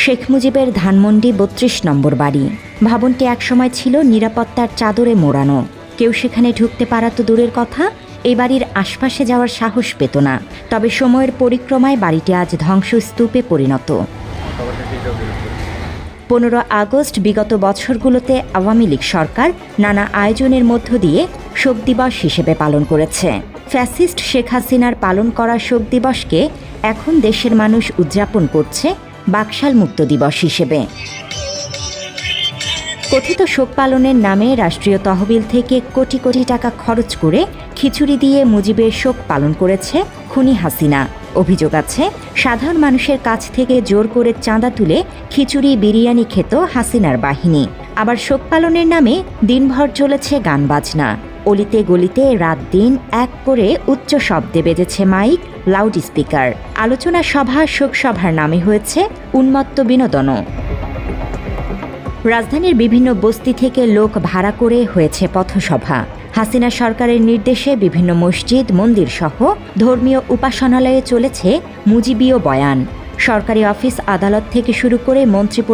শেখ মুজিবের ধানমন্ডি ৩২ নম্বর বাড়ি। ভবনটি একসময় ছিল নিরাপত্তার চাদরে মোড়ানো। কেউ সেখানে ঢুকতে পারা তো দূরের কথা, এই বাড়ির আশপাশে যাওয়ার সাহস পেত না। তবে সময়ের পরিক্রমায় বাড়িটি আজ ধ্বংসস্তূপে পরিণত। ১৫ আগস্ট বিগত বছরগুলোতে আওয়ামী লীগ সরকার নানা আয়োজনের মধ্য দিয়ে শোক দিবস হিসেবে পালন করেছে। ফ্যাসিস্ট শেখ হাসিনার পালন করা শোক দিবসকে এখন দেশের মানুষ উদযাপন করছে বাকশাল মুক্ত দিবস হিসেবে। কথিত শোক পালনের নামে রাষ্ট্রীয় তহবিল থেকে কোটি কোটি টাকা খরচ করে খিচুড়ি দিয়ে মুজিবের শোক পালন করেছে খুনি হাসিনা। অভিযোগ আছে, সাধারণ মানুষের কাছ থেকে জোর করে চাঁদা তুলে খিচুড়ি বিরিয়ানি খেত হাসিনার বাহিনী। আবার শোক পালনের নামে দিনভর চলেছে গান বাজনা। অলিতে গলিতে রাত দিন এক করে উচ্চ শব্দে বেজেছে মাইক, লাউড স্পিকার। আলোচনা সভা, শোকসভার নামে হয়েছে উন্মত্ত বিনোদনও। রাজধানীর বিভিন্ন বস্তি থেকে লোক ভাড়া করে হয়েছে পথসভা। হাসিনা সরকারের নির্দেশে বিভিন্ন মসজিদ, মন্দির সহ ধর্মীয় উপাসনালয়ে চলেছে মুজিবীয় বয়ান। সরকারি অফিস, আদালত থেকে শুরু করে মন্ত্রী